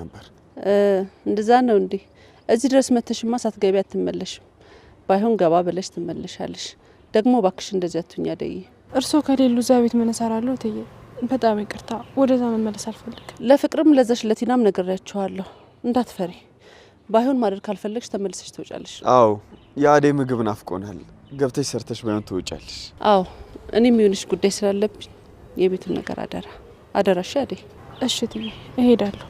ነበር እንደዛ ነው እንዴ እዚህ ድረስ መተሽማ ሳትገቢ አትመለሽም ባይሆን ገባ ብለሽ ትመለሻለሽ ደግሞ ባክሽ እንደዚህ አትሁኛ ደይ እርሶ ከሌሉ እዛ ቤት ምን እሰራለሁ ተይ በጣም ይቅርታ ወደዛ መመለስ አልፈልግም ለፍቅርም ለዛሽ ለቲናም ነግሬያቸዋለሁ እንዳትፈሪ ባይሆን ማድረግ ካልፈለግሽ ተመልሰሽ ትወጫለሽ አዎ ያዴ ምግብ ናፍቆናል ገብተሽ ሰርተሽ ባይሆን ትወጫለሽ አዎ እኔም ይሁንሽ ጉዳይ ስላለብኝ የቤቱን ነገር አደራሽ ያዴ እሺ ትይ እሄዳለሁ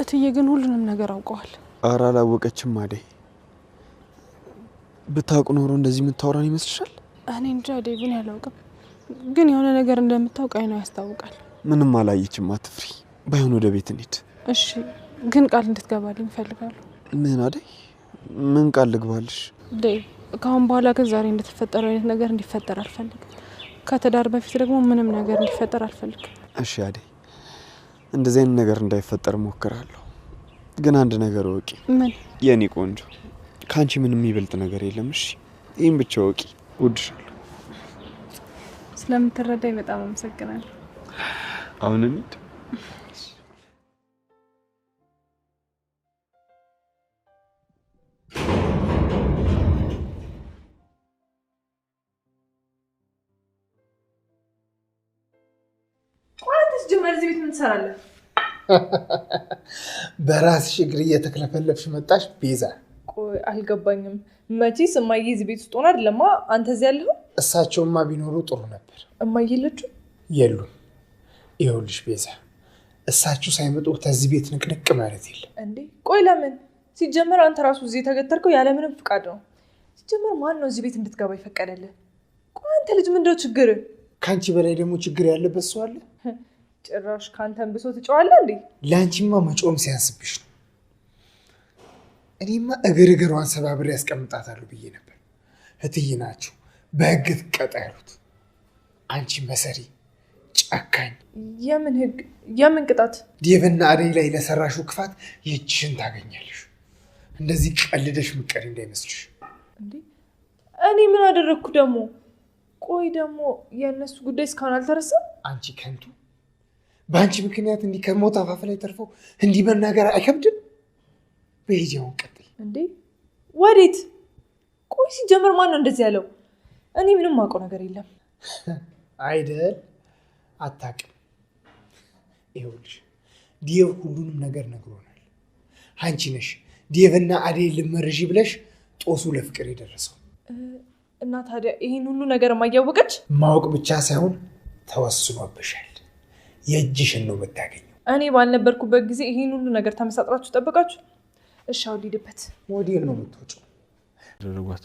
እትዬ ግን ሁሉንም ነገር አውቀዋል ኧረ አላወቀችም አዴ ብታውቅ ኖሮ እንደዚህ የምታወራን ይመስልሻል እኔ እንጃ ዴቪን ያላውቅም ግን የሆነ ነገር እንደምታውቅ አይነው ያስታውቃል ምንም አላየችም አትፍሪ ባይሆን ወደ ቤት እንሂድ እሺ ግን ቃል እንድትገባልኝ እፈልጋለሁ ምን አዴ ምን ቃል ልግባልሽ ዴቭ ካሁን በኋላ ግን ዛሬ እንደተፈጠረው አይነት ነገር እንዲፈጠር አልፈልግም ከተዳር በፊት ደግሞ ምንም ነገር እንዲፈጠር አልፈልግም እሺ አዴ እንደዚህ አይነት ነገር እንዳይፈጠር ሞክራለሁ ግን አንድ ነገር ወቂ ምን የኔ ቆንጆ ካንቺ ምንም የሚበልጥ ነገር የለም እሺ ይሄን ብቻ ወቂ ወድሻለሁ ስለምትረዳኝ በጣም አመሰግናለሁ አሁን እንሂድ ጀመር እዚህ ቤት ምን ትሰራለህ በራስሽ እግር እየተከለፈለፍሽ መጣሽ ቤዛ ቆይ አልገባኝም መቼስ እማዬ እዚህ ቤት ውስጥ ሆና አይደለማ አንተ እዚህ ያለኸው እሳቸውማ ቢኖሩ ጥሩ ነበር እማዬ የለችም የሉም ይኸውልሽ ቤዛ እሳቸው ሳይመጡ ከዚህ ቤት ንቅንቅ ማለት የለም እንዴ ቆይ ለምን ሲጀመር አንተ ራሱ እዚህ የተገተርከው ያለ ምንም ፍቃድ ነው ሲጀመር ማን ነው እዚህ ቤት እንድትገባ ይፈቀደልህ ቆይ አንተ ልጅ ምንድነው ችግር ካንቺ በላይ ደግሞ ችግር ያለበት ሰው አለ ጭራሽ ካንተን ብሶ ትጫዋለህ እንዴ ላንቺማ መጮም ሲያንስብሽ ነው እኔማ እግርግሯን ሰባብሬ ያስቀምጣታለሁ ብዬ ነበር እትዬ ናቸው በህግ ትቀጣ ያሉት አንቺ መሰሪ ጨካኝ የምን ህግ የምን ቅጣት ዴቭና አደይ ላይ ለሰራሽው ክፋት የእጅሽን ታገኛለሽ እንደዚህ ቀልደሽ ምቀሪ እንዳይመስልሽ እንዴ እኔ ምን አደረኩ ደግሞ ቆይ ደግሞ የነሱ ጉዳይ እስካሁን አልተረሳም አንቺ ከንቱ በአንቺ ምክንያት እንዲህ ከሞት አፋፍ ላይ ተርፈው እንዲህ መናገር አይከብድም በሄጃውን ቀጥል እንዴ ወዴት ቆይ ሲጀመር ማን ነው እንደዚህ ያለው እኔ ምንም ማውቀው ነገር የለም አይደል አታውቅም ይኸውልሽ ዴቭ ሁሉንም ነገር ነግሮናል አንቺ ነሽ ዴቭና አደይ ልመርዢ ብለሽ ጦሱ ለፍቅር የደረሰው እና ታዲያ ይሄን ሁሉ ነገር ማያወቀች ማወቅ ብቻ ሳይሆን ተወስኖብሻል የእጅሽን ነው የምታገኘው እኔ ባልነበርኩበት ጊዜ ይሄን ሁሉ ነገር ተመሳጥራችሁ ጠብቃችሁ እሺ አውዲድበት ወዲህ ነው የምትወጪው ደረጓት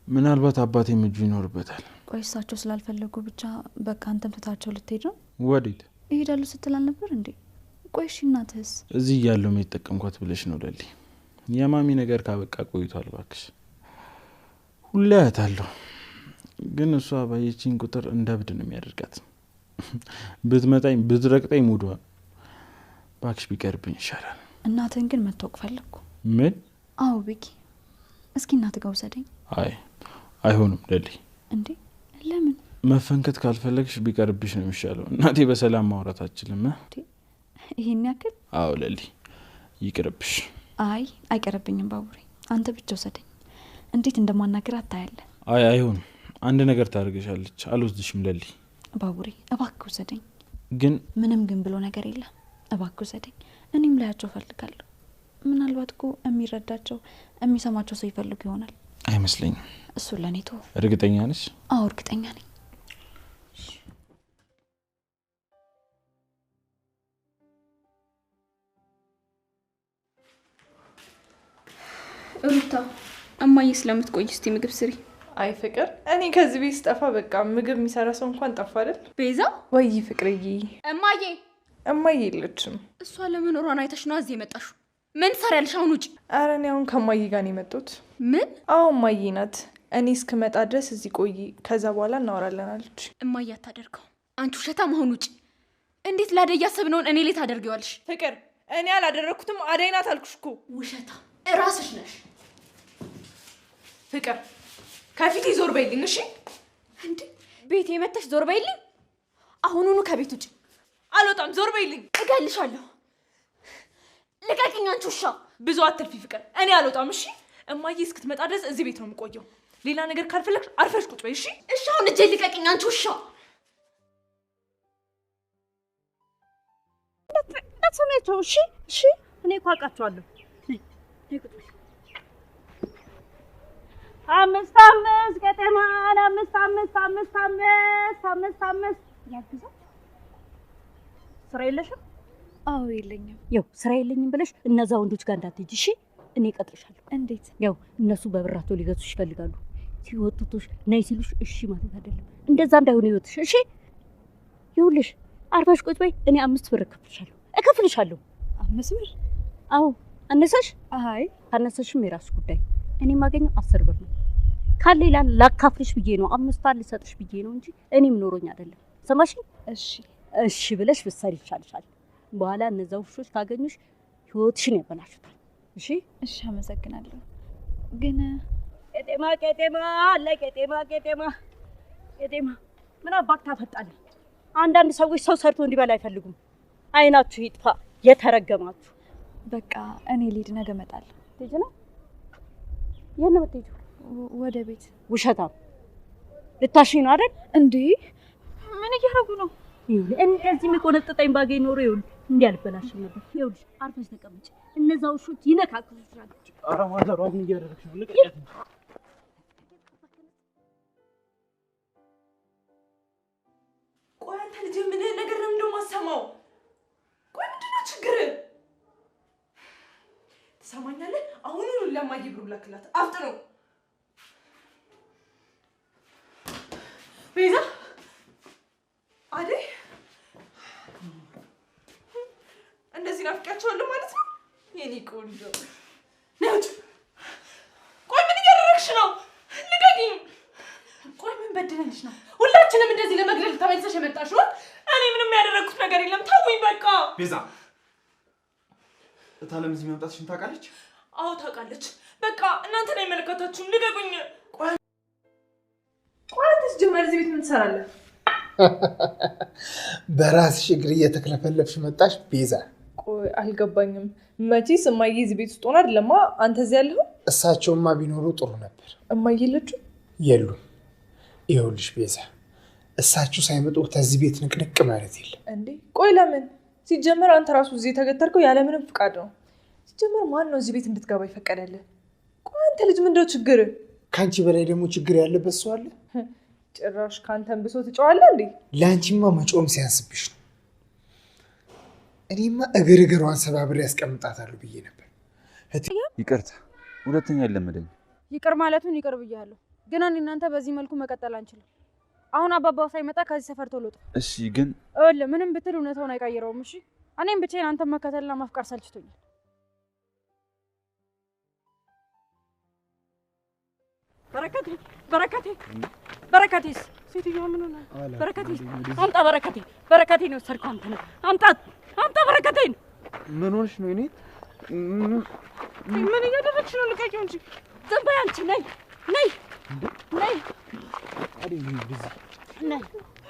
ምናልባት አባቴም እጁ ይኖርበታል ቆይ እሳቸው ስላልፈለጉ ብቻ በቃ አንተም ትታቸው ልትሄድ ነው ወዴት ይሄዳሉ ስትል አልነበር እንዴ ቆይ እሺ እናትስ እዚህ ያለው የምትጠቀምኳት ብለሽ ነው ለሊ የማሚ ነገር ካበቃ ቆይቷል ባክሽ ሁሌ አያታለሁ ግን እሷ ባየችኝ ቁጥር እንደብድ ነው የሚያደርጋት ብትመጣኝ ብትረቅጠኝ ሙዷ ባክሽ ቢቀርብኝ ይሻላል እናትህን ግን መታወቅ ፈለግኩ ምን አዎ ቢቂ እስኪ እናትህ ጋር ውሰደኝ አይሆንም ለሊ እንዴ ለምን መፈንከት ካልፈለግሽ ቢቀርብሽ ነው የሚሻለው እናቴ በሰላም ማውራት አትችልም ይሄን ያክል አዎ ለሊ ይቅርብሽ አይቀርብኝም ባቡሬ አንተ ብቻ ውሰደኝ እንዴት እንደማናገር አታያለ አይሆንም አንድ ነገር ታርገሻለች አልወስድሽም ለሊ ባቡሬ እባክህ ውሰደኝ ግን ምንም ግን ብሎ ነገር የለም እባክህ ውሰደኝ እኔም ላያቸው ፈልጋለሁ ምናልባት እኮ የሚረዳቸው የሚሰማቸው ሰው ይፈልጉ ይሆናል አይመስለኝም እሱ ለኔ ተው እርግጠኛ ነሽ አዎ እርግጠኛ ነኝ ሩታ እማዬ ስለምትቆይ እስቲ ምግብ ስሪ አይ ፍቅር እኔ ከዚህ ቤት ስጠፋ በቃ ምግብ የሚሰራ ሰው እንኳን ጠፋ አይደል ቤዛ ወይ ፍቅርዬ እማዬ የለችም እሷ ለመኖሯን አይተሽ ነው እዚህ የመጣሽው ምን ትሰሪያለሽ አሁን ውጪ ኧረ እኔ አሁን ከማዬ ጋር ነው የመጣሁት ምን አዎ ማዬ ናት እኔ እስክመጣ ድረስ እዚህ ቆይ ከዛ በኋላ እናወራለን አለች እማዬ አታደርገው አንቺ ውሸታም አሁን ውጪ እንዴት ላደይ ያሰብነውን እኔ ላይ ታደርጊዋለሽ ፍቅር እኔ አላደረኩትም አደይ ናት አልኩሽ እኮ ውሸታም እራስሽ ነሽ ፍቅር ከፊቴ ዞር በይልኝ እሺ እንዴ ቤቴ መተሽ ዞር በይልኝ አሁኑኑ ከቤት ውጭ። አልወጣም። ዞር በይልኝ። እገልሻለሁ። ልቀቂኝ አንቺ ውሻ። ብዙ አትልፊ ፍቅር። እኔ አልወጣም። እሺ እማዬ እስክትመጣ ድረስ እዚህ ቤት ነው የምቆየው። ሌላ ነገር ካልፈለግሽ አርፈሽ ቁጭ በይ። እሺ እሺ አሁን እጄ ልቀቂኝ አንቺ ውሻ። እንዳትሰሚያቸው። እሺ እሺ። እኔ እኮ አውቃቸዋለሁ። አምስት አምስት ከተማን አምስት አምስት አምስት አምስት አምስት አምስት ያግዛል። ስራ የለሽም? አዎ የለኝም። ያው ስራ የለኝም ብለሽ እነዛ ወንዶች ጋር እንዳትሄጂ እሺ። እኔ እቀጥርሻለሁ። እንዴት? ያው እነሱ በብራቸው ሊገዙሽ ይፈልጋሉ። ሲወጡቶሽ ነይ ሲሉሽ እሺ ማለት አይደለም። እንደዛ እንዳይሆን ይወጥሽ እሺ። ይኸውልሽ አርፈሽ ቁጭ በይ። እኔ 5 ብር እከፍልሻለሁ። 5 ብር? አዎ አነሰሽ? አይ ካነሰሽም የራስሽ ጉዳይ። እኔ የማገኘው 10 ብር ነው። ካለ ይላል ላካፍልሽ ብዬ ነው 5 ልሰጥሽ ብዬ ነው እንጂ እኔም ኖሮኝ አይደለም። ሰማሽኝ? እሺ እሺ ብለሽ ብትሰሪ ይሻልሻል። በኋላ እነዛ ውሾች ካገኙሽ ህይወትሽን ያበላሹታል። እሺ እሺ፣ አመሰግናለሁ። ግን ቄጤማ ቄጤማ አለ ቄጤማ ቄጤማ ቄጤማ ምን አባክ ታፈጣለህ? አንዳንድ ሰዎች ሰው ሰርቶ እንዲበላ አይፈልጉም። አይናችሁ ይጥፋ የተረገማችሁ። በቃ እኔ ልሂድ፣ ነገ እመጣለሁ። ትሄጂ ነው? የት ነው የምትሄጂው? ወደ ቤት። ውሸታም ልታሽኝ ነው አይደል? እንዴ ምን እያደረጉ ነው? እንደዚህ የሚቆነጥጠኝ ባገኝ ኖሮ ይኸውልሽ እንዲህ አልበላሽም ነበር። ይኸውልሽ አርፈሽ ተቀመጪ። እነዛ ውሾች ይነካክሱሻል። ኧረ ማዘሯ ምን እያደረግሽ ነው? ልቀቂያት። ቆይ አንተ ልጅ ምን ነገር ነው እንደማሰማው? ቆይ ምንድን ነው ችግር? ትሰማኛለህ? አሁኑኑ ለማዬ ብሩ ላክላት። አፍጥነው ቤዛ። አደይ እንደዚህ ናፍቂያቸዋለሁ ማለት ነው? የኔ ቆንጆ ነውጭ። ቆይ ምን እያደረግሽ ነው? ልቀቂኝ። ቆይ ምን በድለንሽ ነው ሁላችንም እንደዚህ ለመግደል ተመልሰሽ የመጣሽው? እኔ ምንም ያደረግኩት ነገር የለም። ተውኝ በቃ። ቤዛ እታለም እዚህ መምጣትሽን ታውቃለች? አዎ ታውቃለች። በቃ እናንተን አይመለከታችሁም። ልቀቁኝ። ቆይ አንተስ ጀመር እዚህ ቤት ምን ትሰራለህ? በራስሽ እግር እየተክለፈለፍሽ መጣሽ ቤዛ። ቆይ አልገባኝም። መቼስ እማዬ እዚህ ቤት ውስጥ ሆና አይደለማ አንተ እዚህ ያለኸው? እሳቸውማ ቢኖሩ ጥሩ ነበር። እማዬ የለችም? የሉም። ይኸውልሽ ቤዛ፣ እሳቸው ሳይመጡ ከዚህ ቤት ንቅንቅ ማለት የለም። እንዴ ቆይ ለምን? ሲጀመር አንተ ራሱ እዚህ የተገተርከው ያለምንም ፍቃድ ነው። ሲጀመር ማን ነው እዚህ ቤት እንድትገባ ይፈቀደልህ? ቆይ አንተ ልጅ ምንድነው ችግር? ከአንቺ በላይ ደግሞ ችግር ያለበት ሰው አለ? ጭራሽ ከአንተን ብሶ ትጨዋለህ እንዴ? ለአንቺማ መጮም ሲያንስብሽ ነው። እኔማ እግሯን ሰባብሬ ያስቀምጣታለሁ ብዬ ነበር። ይቅርታ፣ ሁለተኛ አይለመደኝም። ይቅር ማለቱን ይቅር ብያለሁ፣ ግን እኔ እናንተ በዚህ መልኩ መቀጠል አንችልም። አሁን አባባው ሳይመጣ ከዚህ ሰፈር ቶሎ ውጣ። እሺ ግን ምንም ብትል እውነታውን አይቀይረውም። እሺ እኔም ብቻዬን አንተን መከተልና ማፍቀር ሰልችቶኛል። በረከቴስ ሴትዮዋ ምን ሆነ? በረከቴስ አምጣ። በረከቴ ነው ሰርኩ። አንተ ነህ። አምጣ በረከቴን። ምን ሆነሽ ነው? እኔ ምን እያደረግሽ ነው? ልቀቂው እንጂ። ዝም በይ አንቺ። ነይ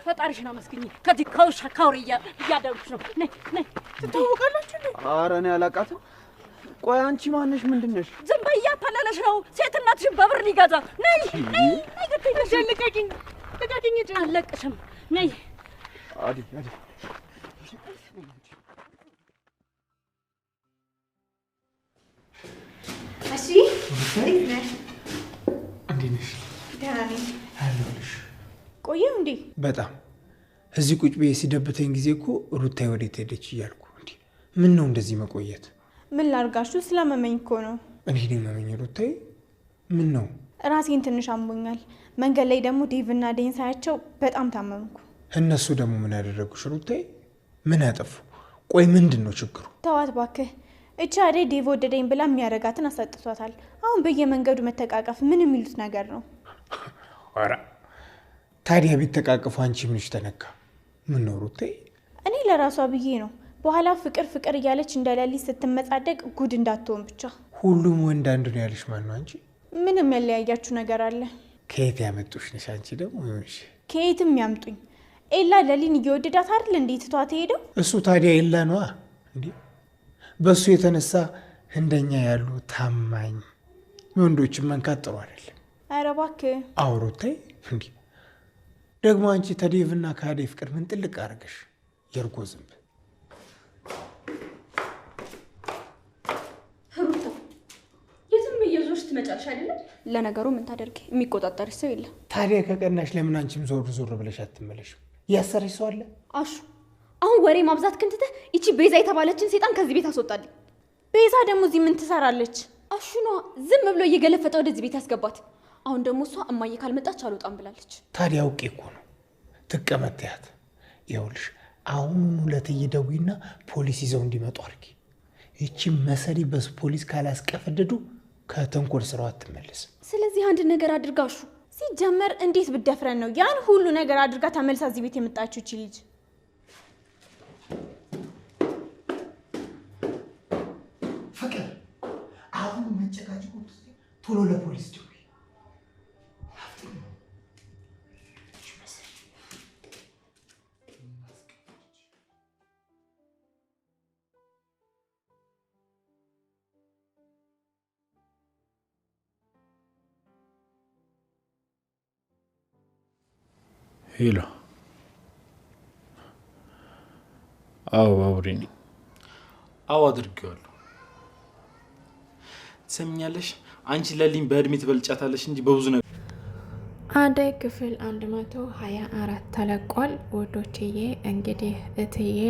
ፈጣሪሽን አመስግኝ። ከዚህ ከውሻ ካውሬ እያደረግሽ ነው። ነይ ትተዋወቃላችሁ እንዴ? ኧረ እኔ አላውቃትም። ቆይ አንቺ ማነሽ? ምንድን ነሽ? ዝም በይ፣ እያታለለሽ ነው። ሴትነትሽን በብር ሊገዛ። ነይ ልቀቂኝ። አልለቅሽም። ነይ አዲ እሺ እንዴት ነሽ? ደህና ነኝ። አለሁልሽ። ቆየሁ እንዴ? በጣም እዚህ ቁጭ ብዬ ሲደብተኝ ጊዜ እኮ ሩታዬ ወዴት ሄደች እያልኩ እንዴ። ምን ነው እንደዚህ መቆየት? ምን ላድርጋችሁ? ስለመመኝ እኮ ነው። እኔ መመኝ ሩታዬ። ምን ነው? ራሴን ትንሽ አሞኛል። መንገድ ላይ ደግሞ ዴቭና ዴን ሳያቸው በጣም ታመምኩ። እነሱ ደግሞ ምን ያደረጉሽ ሩታዬ? ምን ያጠፉ? ቆይ ምንድን ነው ችግሩ? ተዋት ባክህ። እቺ አደይ ዴቭ ወደደኝ ብላ የሚያረጋትን አሳጥቷታል። አሁን በየመንገዱ መተቃቀፍ ምን የሚሉት ነገር ነው? ኧረ ታዲያ ቢተቃቀፉ አንቺ ምንሽ ተነካ? ምን ነው ሩታዬ? እኔ ለራሷ ብዬ ነው። በኋላ ፍቅር እያለች እንደሌሊት ስትመጻደቅ ጉድ እንዳትሆን ብቻ። ሁሉም ወንድ አንድ ነው ያለሽ ማን ነው? አንቺ ምንም ያለያያችሁ ነገር አለ? ከየት ያመጡሽ ነሽ? አንቺ ደግሞ ከየትም ያምጡኝ፣ ኤላ ለሊን እየወደዳት አይደል እንዴ ትቷት ሄደው? እሱ ታዲያ ኤላ ነዋ እንዴ? በእሱ የተነሳ እንደኛ ያሉ ታማኝ ወንዶችን መንካት ጥሩ አይደለም። ኧረ እባክህ አውሮታይ እንዴ! ደግሞ አንቺ ተዴቭና ከአደይ ፍቅር ምን ጥልቅ አድርገሽ የእርጎ ዝንብ። ሩታ የትም እየዞርሽ ትመጫለሽ አይደለም? ለነገሩ ምን ታደርጊ፣ የሚቆጣጠር ሰው የለም። ታዲያ ከቀናሽ ለምን አንቺም ዞር ዞር ብለሽ አትመለሽም? ያሰረሽ ሰው አለ? አሹ አሁን ወሬ ማብዛት ክንትተህ ይቺ ቤዛ የተባለችን ሴጣን ከዚህ ቤት አስወጣልኝ። ቤዛ ደግሞ እዚህ ምን ትሰራለች? አሹ ነዋ ዝም ብሎ እየገለፈጠ ወደዚህ ቤት ያስገባት። አሁን ደግሞ እሷ እማዬ ካልመጣች አልወጣም ብላለች። ታዲያ አውቄ እኮ ነው ትቀመጥ ያት። ይኸውልሽ አሁኑኑ ለእትዬ ደውይና ፖሊስ ይዘው እንዲመጡ አድርጊ። ይቺ መሰሪ ፖሊስ ካላስቀፈደዱ ከተንኮል ስራው አትመለስም። ስለዚህ አንድ ነገር አድርጋ አሹ። ሲጀመር እንዴት ብደፍረን ነው ያን ሁሉ ነገር አድርጋ ተመልሳ እዚህ ቤት የመጣችው እቺ ልጅ? ፍቅር አሁን መጨቃጨቁ ቶሎ ለፖሊስ ደውይ። ሄሎ። አዎ ባቡሬ ነኝ። አዎ አድርጌዋለሁ። ትሰምኛለሽ? አንቺ ለሊን በእድሜ ትበልጫታለሽ እንጂ በብዙ ነገር። አደይ ክፍል 124 ተለቋል። ወዶችዬ እንግዲህ እትዬ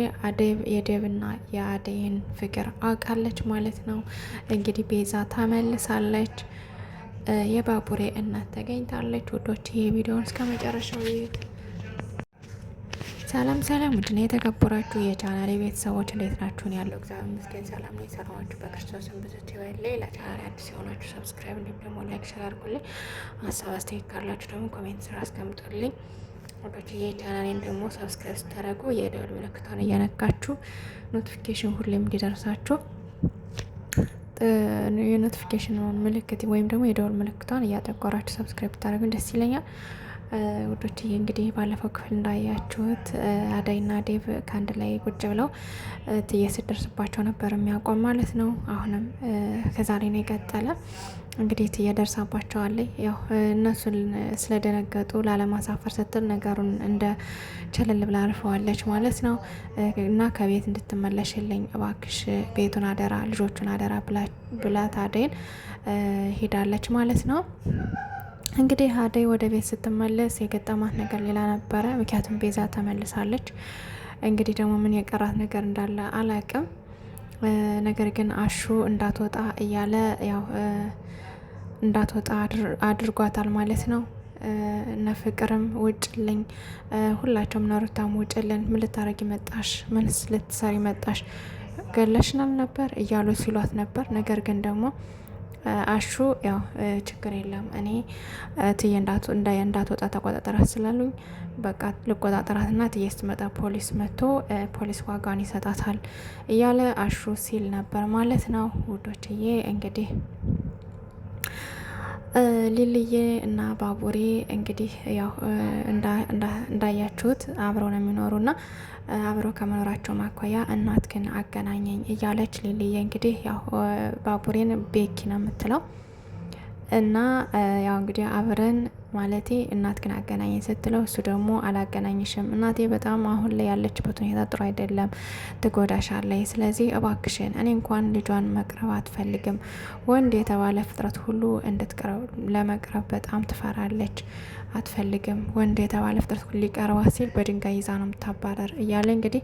የዴቭና የአደይን ፍቅር አውቃለች ማለት ነው። እንግዲህ ቤዛ ተመልሳለች። የባቡሬ እናት ተገኝታለች። ወዶችዬ ቪዲዮውን እስከ መጨረሻው ይዩት። ሰላም ሰላም፣ ውድና የተከበራችሁ የቻናሌ ቤተሰቦች እንዴት ናችሁን? ያለው እግዚአብሔር ይመስገን ሰላም ነው። የሰራኋችሁ በክርስቶስን ብዙ ይበልልኝ። ለቻናሌ አዲስ የሆናችሁ ሰብስክራይብ እንዲሁም ደግሞ ላይክ ሸር አድርጉልኝ። ሀሳብ አስተያየት ካላችሁ ደግሞ ኮሜንት ስራ አስቀምጡልኝ። ወዶችዬ ቻናሌን ደግሞ ሰብስክራይብ ስታደርጉ የደወል ምልክቷን እየነካችሁ ኖቲፊኬሽን ሁሌም እንዲደርሳችሁ የኖቲፊኬሽን ምልክት ወይም ደግሞ የደወል ምልክቷን እያጠቆራችሁ ሰብስክራይብ ብታደርጉ ደስ ይለኛል። ውዶችዬ እንግዲህ ባለፈው ክፍል እንዳያችሁት አደይና ዴቭ ከአንድ ላይ ቁጭ ብለው እትዬ ስትደርስባቸው ነበር የሚያውቋም ማለት ነው። አሁንም ከዛሬ ነው የቀጠለ። እንግዲህ እትዬ ደርሳባቸዋለች። ያው እነሱን ስለደነገጡ ላለማሳፈር ስትል ነገሩን እንደ ቸለል ብላ አልፈዋለች ማለት ነው። እና ከቤት እንድትመለሽልኝ እባክሽ ቤቱን አደራ፣ ልጆቹን አደራ ብላት አደይን ሄዳለች ማለት ነው። እንግዲህ አደይ ወደ ቤት ስትመለስ የገጠማት ነገር ሌላ ነበረ። ምክንያቱም ቤዛ ተመልሳለች። እንግዲህ ደግሞ ምን የቀራት ነገር እንዳለ አላቅም። ነገር ግን አሹ እንዳትወጣ እያለ ያው እንዳትወጣ አድርጓታል ማለት ነው። እነ ፍቅርም ውጭልኝ፣ ሁላቸውም ነሩታም ውጭልን፣ ምን ልታረጊ መጣሽ? ምንስ ልትሰሪ መጣሽ? ገለሽናል ነበር እያሉ ሲሏት ነበር። ነገር ግን ደግሞ አሹ ያው ችግር የለም እኔ እትዬ እንዳትወጣ ተቆጣጠራት ስላሉኝ በቃ ልቆጣጠራትና እትዬ ስትመጣ ፖሊስ መጥቶ ፖሊስ ዋጋን ይሰጣታል እያለ አሹ ሲል ነበር ማለት ነው። ውዶችዬ እንግዲህ ሊልዬ እና ባቡሬ እንግዲህ ያው እንዳያችሁት አብረው ነው የሚኖሩና አብረው ከመኖራቸው ማኳያ እናት ግን አገናኘኝ እያለች ሊልዬ እንግዲህ ያው ባቡሬን ቤኪ ነው የምትለው እና ያው እንግዲህ አብረን ማለቴ እናት ግን አገናኘኝ ስትለው እሱ ደግሞ አላገናኝሽም፣ እናቴ በጣም አሁን ላይ ያለችበት ሁኔታ ጥሩ አይደለም፣ ትጎዳሻለች። ስለዚህ እባክሽን እኔ እንኳን ልጇን መቅረብ አትፈልግም፣ ወንድ የተባለ ፍጥረት ሁሉ እንድትቀረብ ለመቅረብ በጣም ትፈራለች፣ አትፈልግም። ወንድ የተባለ ፍጥረት ሁሉ ሊቀርባት ሲል በድንጋይ ይዛ ነው የምታባረር እያለ እንግዲህ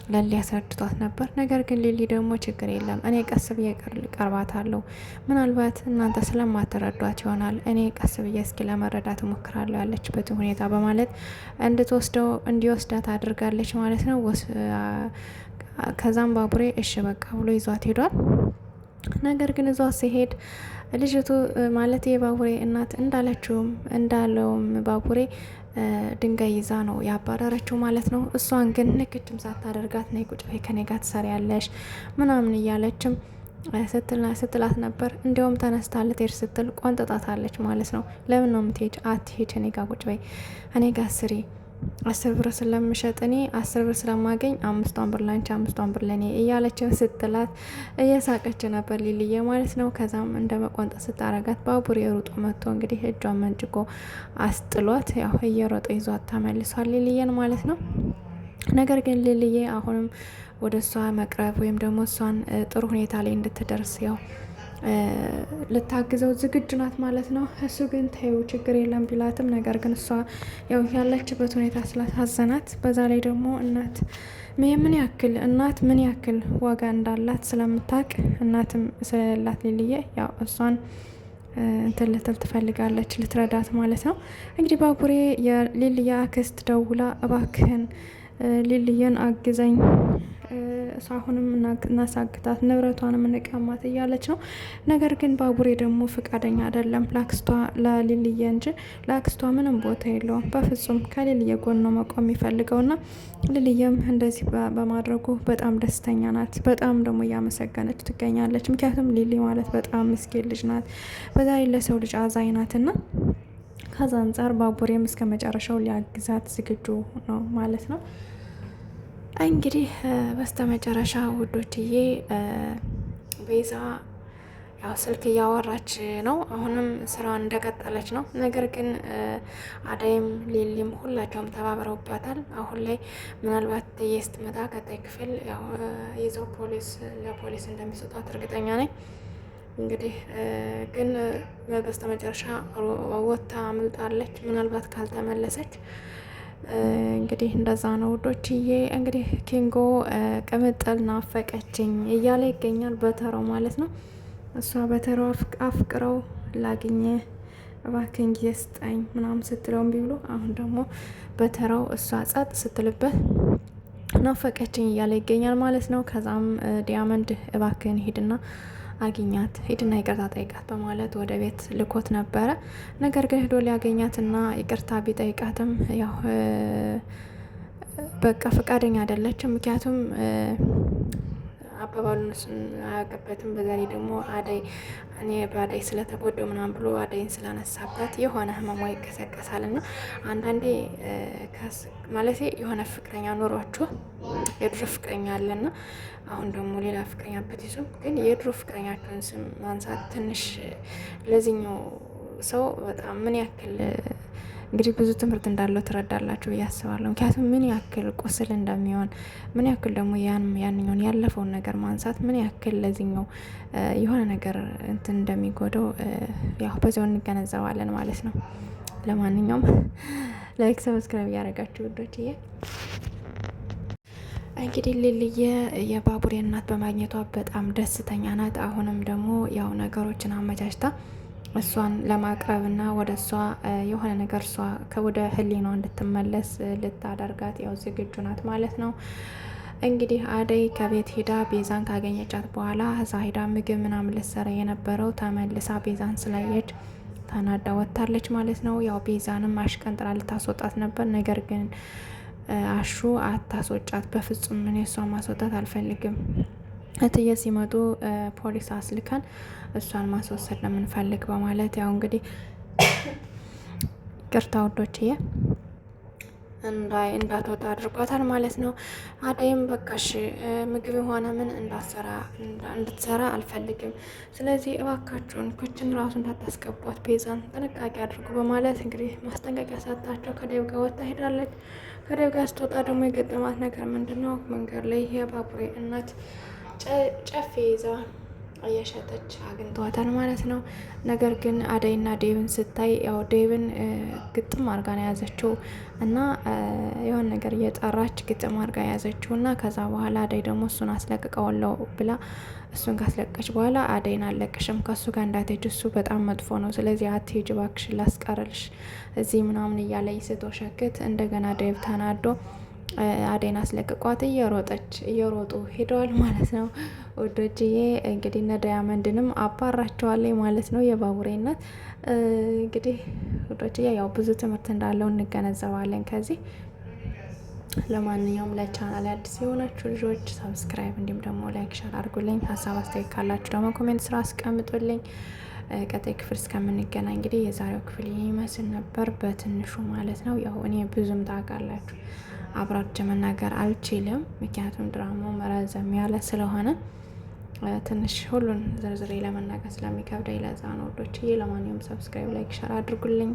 ለሊ ያስረድቷት ነበር። ነገር ግን ሊሊ ደግሞ ችግር የለም እኔ ቀስ ብዬ ቀርባታለሁ፣ ምናልባት እናንተ ስለማትረዷት ይሆናል፣ እኔ ቀስ ብዬ እስኪ ለመረዳት እሞክራለሁ ያለችበትን ሁኔታ በማለት እንዲወስዳት አድርጋለች ማለት ነው። ከዛም ባቡሬ እሺ በቃ ብሎ ይዟት ሄዷል። ነገር ግን እዟ ሲሄድ ልጅቱ ማለት የባቡሬ እናት እንዳለውም ባቡሬ ድንጋይ ይዛ ነው ያባረረችው ማለት ነው። እሷን ግን ንክችም ሳታደርጋት ነይ ቁጭ በይ ከኔ ጋር ትሰሪያለሽ ምናምን እያለችም ስትላት ነበር። እንዲያውም ተነስታ ልትሄድ ስትል ቆንጥጣታለች ማለት ነው። ለምን ነው የምትሄጅ? አትሄጅ፣ እኔ ጋር ቁጭ በይ፣ እኔ ጋር ስሪ 10 ብር ስለምሸጥ እኔ 10 ብር ስለማገኝ 5 ብር ላንቺ 5 ብር ለኔ እያለችን ስትላት እየሳቀች ነበር ሊልዬ ማለት ነው። ከዛም እንደ መቆንጠ ስታረጋት ባቡሬ ሩጦ መጥቶ እንግዲህ እጇን መንጭቆ አስጥሏት ያው እየሮጠ ይዟት ተመልሷል ሊልዬን ማለት ነው። ነገር ግን ሊልዬ አሁንም ወደ እሷ መቅረብ ወይም ደግሞ እሷን ጥሩ ሁኔታ ላይ እንድትደርስ ያው ልታግዘው ዝግጁ ናት ማለት ነው። እሱ ግን ተይው ችግር የለም ቢላትም ነገር ግን እሷ ያው ያለችበት ሁኔታ ስላሳዘናት በዛ ላይ ደግሞ እናት ምን ያክል ዋጋ እንዳላት ስለምታውቅ እናትም ስለሌላት ሊልዬ ያው እሷን እንትን ልትል ትፈልጋለች ልትረዳት ማለት ነው። እንግዲህ ባቡሬ የሊልያ አክስት ደውላ እባክህን ሊልየን አግዘኝ ሳሁንም እናሳግታት ንብረቷንም እንቀማት እያለች ነው። ነገር ግን ባቡሬ ደግሞ ፍቃደኛ አይደለም ለአክስቷ ለሊልየ እንጂ ለአክስቷ ምንም ቦታ የለውም። በፍጹም ከሊልየ ጎን ነው መቆም የሚፈልገውና ሊልየም እንደዚህ በማድረጉ በጣም ደስተኛ ናት። በጣም ደግሞ እያመሰገነች ትገኛለች። ምክንያቱም ሊሊ ማለት በጣም ምስኪን ልጅ ናት። በዛ ለሰው ልጅ አዛኝ ናትና ከዛ አንጻር ባቡሬም እስከ መጨረሻው ሊያግዛት ዝግጁ ነው ማለት ነው። እንግዲህ በስተመጨረሻ ውዶችዬ ቤዛ ያው ስልክ እያወራች ነው። አሁንም ስራዋን እንደቀጠለች ነው። ነገር ግን አዳይም ሊሊም ሁላቸውም ተባብረውባታል። አሁን ላይ ምናልባት ትዬ ስትመጣ ቀጣይ ክፍል ያው ይዘው ለፖሊስ እንደሚሰጧት እርግጠኛ ነኝ። እንግዲህ ግን በስተመጨረሻ ወጥታ አምልጣለች። ምናልባት ካልተመለሰች እንግዲህ እንደዛ ነው ውዶችዬ። እንግዲህ ኪንጎ ቅምጥል ናፈቀችኝ እያለ ይገኛል በተራው ማለት ነው። እሷ በተራው አፍቅረው ላግኘ እባክህን ጊዜ ስጠኝ ምናምን ስትለው እምቢ ብሎ አሁን ደግሞ በተራው እሷ ጸጥ ስትልበት ናፈቀችኝ እያለ ይገኛል ማለት ነው። ከዛም ዲያመንድ እባክህን ሂድና ይቅርታ ጠይቃት በማለት ወደ ቤት ልኮት ነበረ። ነገር ግን ሄዶ ሊያገኛትና ይቅርታ ቢጠይቃትም ያው በቃ ፈቃደኛ አይደለችም። ምክንያቱም አባባሉን አያውቅበትም። በዛ ላይ ደግሞ እኔ በአዳይ ስለተጎዳው ምናምን ብሎ አዳይን ስላነሳበት የሆነ ህመሟ ይቀሰቀሳል። ና አንዳንዴ ማለት የሆነ ፍቅረኛ ኖሯችሁ የድሮ ፍቅረኛ አለና አሁን ደግሞ ሌላ ፍቅረኛ ብትይዙም ግን የድሮ ፍቅረኛችሁን ስም ማንሳት ትንሽ ለዚህኛው ሰው በጣም ምን ያክል እንግዲህ ብዙ ትምህርት እንዳለው ትረዳላችሁ ብዬ አስባለሁ። ምክንያቱም ምን ያክል ቁስል እንደሚሆን ምን ያክል ደግሞ ያንኛውን ያለፈውን ነገር ማንሳት ምን ያክል ለዚህኛው የሆነ ነገር እንትን እንደሚጎደው ያው በዚያው እንገነዘባለን ማለት ነው። ለማንኛውም ላይክ ሰብስክራይብ እያደረጋችሁ ውዶችዬ እንግዲህ ሊልዬ የባቡሬ እናት በማግኘቷ በጣም ደስተኛ ናት። አሁንም ደግሞ ያው ነገሮችን አመቻችታ እሷን ለማቅረብና ወደ እሷ የሆነ ነገር እሷ ወደ ህሊናዋ እንድትመለስ ልታደርጋት ያው ዝግጁ ናት ማለት ነው። እንግዲህ አደይ ከቤት ሄዳ ቤዛን ካገኘቻት በኋላ እዛ ሄዳ ምግብ ምናምን ልትሰራ የነበረው ተመልሳ ቤዛን ስላየች ተናዳ ወጥታለች ማለት ነው። ያው ቤዛንም አሽቀንጥራ ልታስወጣት ነበር። ነገር ግን አሹ አታስወጫት በፍጹም እኔ እሷን ማስወጣት አልፈልግም እትዬ ሲመጡ ፖሊስ አስልከን እሷን ማስወሰድ ነው የምንፈልግ በማለት ያው እንግዲህ ቅርታ ወዶችዬ እንዳትወጣ አድርጓታል ማለት ነው። አደይም በቃሽ ምግብ ሆነ ምን እንድትሰራ አልፈልግም፣ ስለዚህ እባካችሁን ኩችን ራሱ እንዳታስገቧት ቤዛን ጥንቃቄ አድርጉ በማለት እንግዲህ ማስጠንቀቂያ ሰጣቸው። ከደብ ጋር ወጣ ሄዳለች። ከደብ ጋር ስትወጣ ደግሞ የገጠማት ነገር ምንድን ነው? መንገድ ላይ የባቡሬ እናት ጨፌ ይዛ እየሸጠች አግኝተዋታል ማለት ነው። ነገር ግን አደይና ዴቭን ስታይ ያው ዴቭን ግጥም አርጋ ነው የያዘችው እና የሆነ ነገር እየጠራች ግጥም አርጋ የያዘችው እና ከዛ በኋላ አደይ ደግሞ እሱን አስለቅቀዋለሁ ብላ እሱን ካስለቀች በኋላ አደይን አለቅሽም ከሱ ጋር እንዳትሄጂ እሱ በጣም መጥፎ ነው፣ ስለዚህ አትሄጂ እባክሽን ላስቀርልሽ እዚህ ምናምን እያለ ስትወሸክት እንደገና ዴቭ ተናዶ አደይን አስለቅቋት እየሮጡ ሄደዋል ማለት ነው። ወዶችዬ እንግዲህ እነ ዳያመንድንም አባራቸዋለኝ ማለት ነው። የባቡሬ እናት እንግዲህ ወዶችዬ ያው ብዙ ትምህርት እንዳለው እንገነዘባለን ከዚህ። ለማንኛውም ለቻናል አዲስ የሆናችሁ ልጆች ሰብስክራይብ እንዲሁም ደግሞ ላይክ ሸር አድርጉልኝ። ሀሳብ አስተያየት ካላችሁ ደግሞ ኮሜንት ስራ አስቀምጡልኝ። ቀጣይ ክፍል እስከምንገናኝ እንግዲህ የዛሬው ክፍል ይመስል ነበር በትንሹ ማለት ነው። ያው እኔ ብዙም ታውቃላችሁ አብራርቼ መናገር አልችልም፣ ምክንያቱም ድራማው መረዘም ያለ ስለሆነ ትንሽ ሁሉን ዝርዝሬ ለመናገር ስለሚከብደኝ ለዛ ነው ውዶችዬ። ለማንኛውም ሰብስክራይብ፣ ላይክ፣ ሸር አድርጉልኝ።